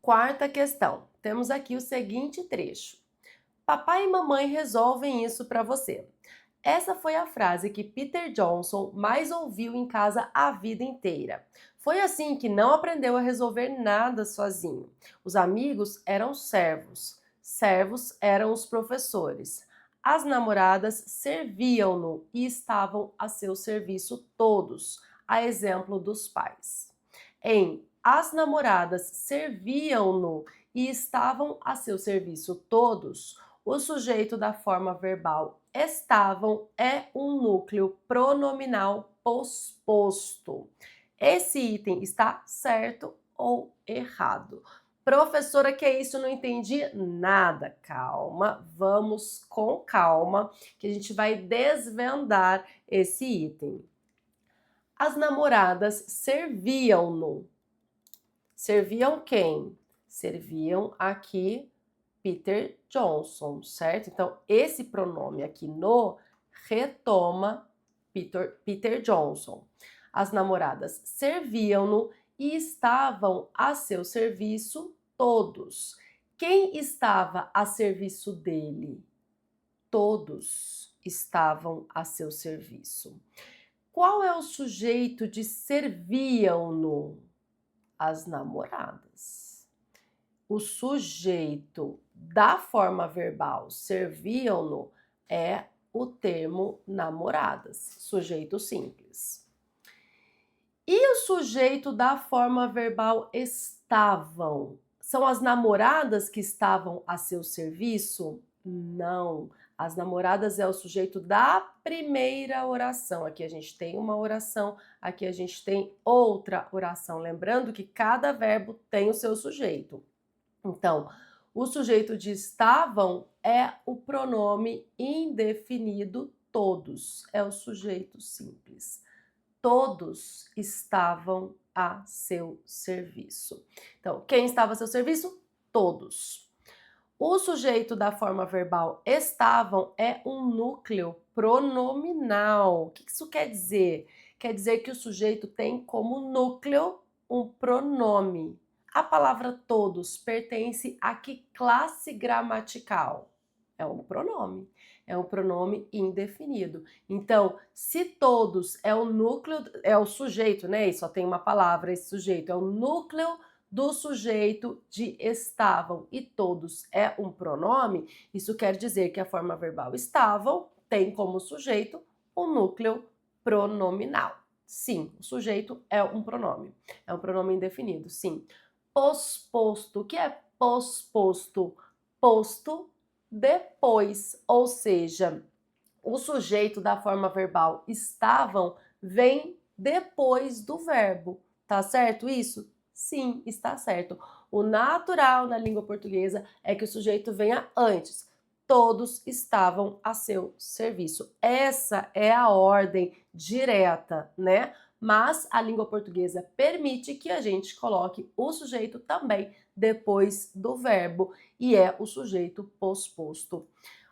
Quarta questão. Temos aqui o seguinte trecho. Papai e mamãe resolvem isso para você. Essa foi a frase que Peter Johnson mais ouviu em casa a vida inteira. Foi assim que não aprendeu a resolver nada sozinho. Os amigos eram servos, servos eram os professores. As namoradas serviam-no e estavam a seu serviço todos, a exemplo dos pais. Em As namoradas serviam-no e estavam a seu serviço todos, o sujeito da forma verbal estavam é um núcleo pronominal posposto. Esse item está certo ou errado? Professora, que é isso? Eu não entendi nada. Calma, vamos com calma, que a gente vai desvendar esse item. As namoradas serviam-no. Serviam quem? Serviam aqui Peter Johnson, certo? Então, esse pronome aqui no retoma Peter Johnson. As namoradas serviam-no e estavam a seu serviço todos. Quem estava a serviço dele? Todos estavam a seu serviço. Qual é o sujeito de serviam-no? As namoradas. O sujeito da forma verbal serviam-no é o termo namoradas, sujeito simples. E o sujeito da forma verbal estavam? São as namoradas que estavam a seu serviço? Não. As namoradas é o sujeito da primeira oração. Aqui a gente tem uma oração, aqui a gente tem outra oração. Lembrando que cada verbo tem o seu sujeito. Então, o sujeito de estavam é o pronome indefinido todos. É o sujeito simples. Todos estavam a seu serviço. Então, quem estava a seu serviço? Todos. O sujeito da forma verbal estavam é um núcleo pronominal. O que isso quer dizer? Quer dizer que o sujeito tem como núcleo um pronome. A palavra todos pertence a que classe gramatical? É um pronome. É um pronome indefinido. Então, se todos é o núcleo, é o sujeito, né? E só tem uma palavra, esse sujeito é o núcleo do sujeito de estavam e todos é um pronome, isso quer dizer que a forma verbal estavam tem como sujeito o núcleo pronominal. Sim, o sujeito é um pronome indefinido, sim. Posposto, o que é posposto? Posto depois, ou seja, o sujeito da forma verbal estavam vem depois do verbo, tá certo isso? Sim, está certo. O natural na língua portuguesa é que o sujeito venha antes. Todos estavam a seu serviço. Essa é a ordem direta, né? Mas a língua portuguesa permite que a gente coloque o sujeito também depois do verbo e é o sujeito posposto.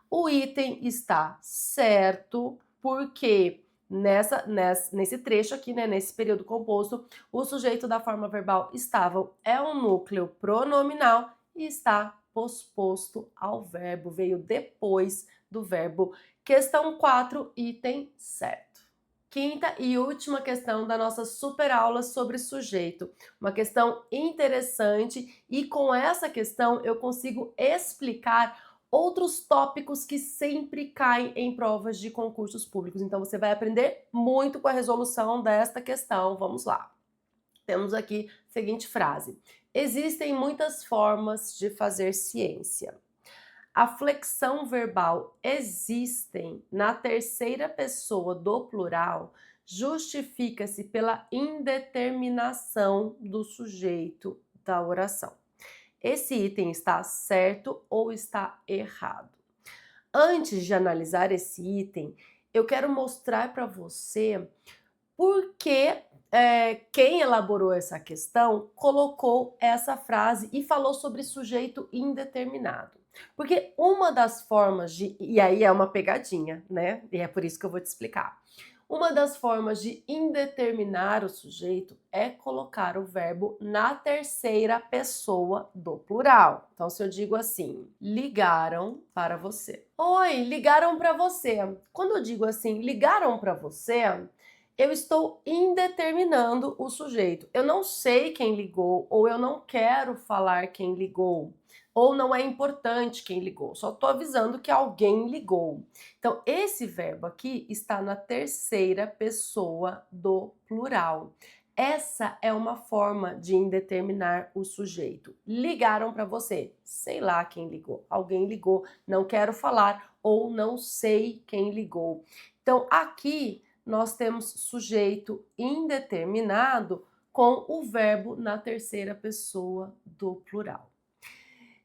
O item está certo porque nesse trecho aqui, né, nesse período composto, o sujeito da forma verbal estavam é um núcleo pronominal e está posposto ao verbo, veio depois do verbo. Questão 4, item certo. Quinta e última questão da nossa super aula sobre sujeito. Uma questão interessante e com essa questão eu consigo explicar outros tópicos que sempre caem em provas de concursos públicos. Então, você vai aprender muito com a resolução desta questão. Vamos lá. Temos aqui a seguinte frase. Existem muitas formas de fazer ciência. A flexão verbal existem na terceira pessoa do plural justifica-se pela indeterminação do sujeito da oração. Esse item está certo ou está errado? Antes de analisar esse item, eu quero mostrar para você por que quem elaborou essa questão colocou essa frase e falou sobre sujeito indeterminado. Porque uma das formas de. E aí é uma pegadinha, né? E é por isso que eu vou te explicar. Uma das formas de indeterminar o sujeito é colocar o verbo na terceira pessoa do plural. Então, se eu digo assim, ligaram para você. Oi, ligaram para você. Quando eu digo assim, ligaram para você, eu estou indeterminando o sujeito. Eu não sei quem ligou, ou eu não quero falar quem ligou, ou não é importante quem ligou, só estou avisando que alguém ligou. Então, esse verbo aqui está na terceira pessoa do plural. Essa é uma forma de indeterminar o sujeito. Ligaram para você, sei lá quem ligou, alguém ligou, não quero falar ou não sei quem ligou. Então, aqui nós temos sujeito indeterminado com o verbo na terceira pessoa do plural.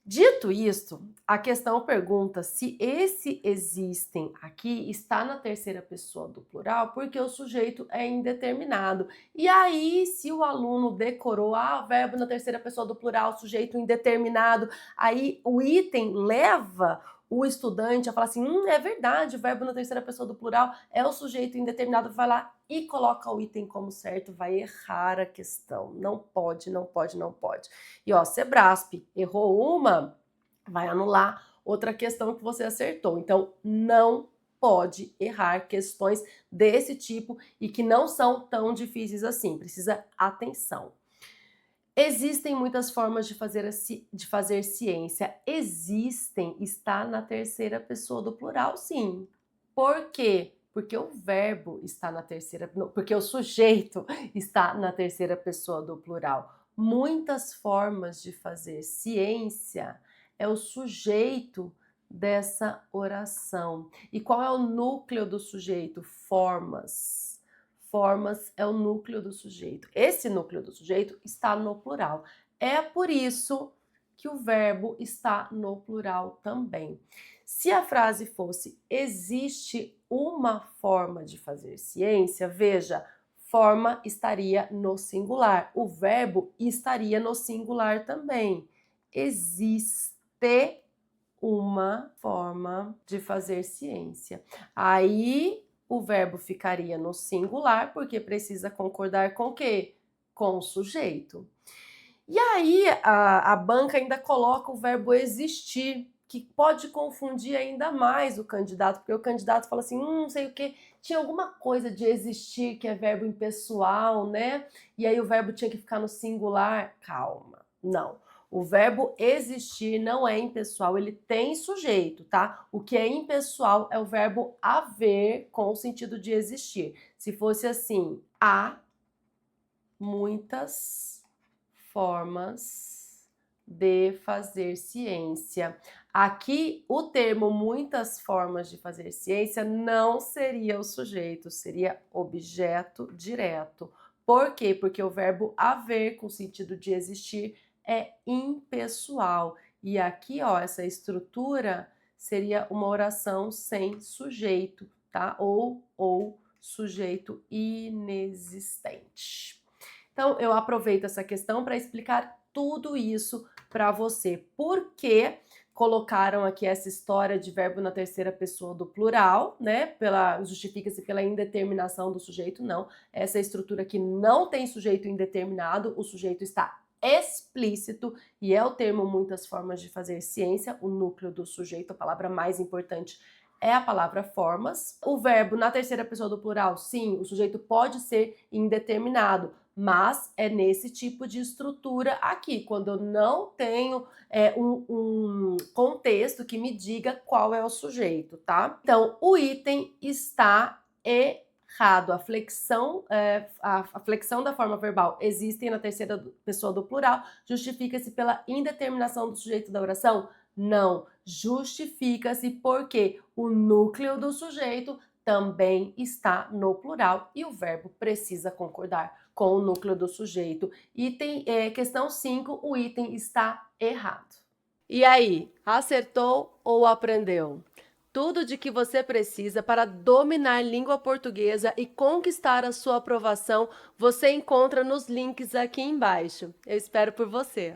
Dito isto, a questão pergunta se esse existem aqui está na terceira pessoa do plural porque o sujeito é indeterminado. E aí, se o aluno decorou, verbo na terceira pessoa do plural, sujeito indeterminado, aí o item leva o estudante a falar assim, é verdade, o verbo na terceira pessoa do plural é o sujeito indeterminado, vai lá e coloca o item como certo, vai errar a questão. Não pode, não pode, não pode. E ó, Sebrasp, errou uma, vai anular outra questão que você acertou. Então, não pode errar questões desse tipo e que não são tão difíceis assim. Precisa atenção. Existem muitas formas de fazer ciência. Existem está na terceira pessoa do plural, sim. Por quê? Porque o verbo está na terceira, porque o sujeito está na terceira pessoa do plural. Muitas formas de fazer ciência é o sujeito dessa oração. E qual é o núcleo do sujeito? Formas. Formas é o núcleo do sujeito. Esse núcleo do sujeito está no plural. É por isso que o verbo está no plural também. Se a frase fosse existe uma forma de fazer ciência, veja, forma estaria no singular, o verbo estaria no singular também. Existe uma forma de fazer ciência. Aí o verbo ficaria no singular, porque precisa concordar com o quê? Com o sujeito. E aí a banca ainda coloca o verbo existir, que pode confundir ainda mais o candidato, porque o candidato fala assim, não sei o que, tinha alguma coisa de existir que é verbo impessoal, né? E aí o verbo tinha que ficar no singular. Calma, não. O verbo existir não é impessoal, ele tem sujeito, tá? O que é impessoal é o verbo haver com o sentido de existir. Se fosse assim, há muitas formas de fazer ciência. Aqui, o termo muitas formas de fazer ciência não seria o sujeito, seria objeto direto. Por quê? Porque o verbo haver com o sentido de existir é impessoal. E aqui, ó, essa estrutura seria uma oração sem sujeito, tá? Ou sujeito inexistente. Então, eu aproveito essa questão para explicar tudo isso para você. Por que colocaram aqui essa história de verbo na terceira pessoa do plural, né? Justifica-se pela indeterminação do sujeito, não. Essa estrutura aqui não tem sujeito indeterminado, o sujeito está explícito e é o termo muitas formas de fazer ciência, o núcleo do sujeito, a palavra mais importante é a palavra formas. O verbo na terceira pessoa do plural, sim, o sujeito pode ser indeterminado, mas é nesse tipo de estrutura aqui, quando eu não tenho um contexto que me diga qual é o sujeito, tá? Então, o item está errado. A flexão da forma verbal existem na terceira pessoa do plural, justifica-se pela indeterminação do sujeito da oração? Não, justifica-se porque o núcleo do sujeito também está no plural e o verbo precisa concordar com o núcleo do sujeito. Item, questão 5, o item está errado. E aí, acertou ou aprendeu? Tudo de que você precisa para dominar língua portuguesa e conquistar a sua aprovação, você encontra nos links aqui embaixo. Eu espero por você.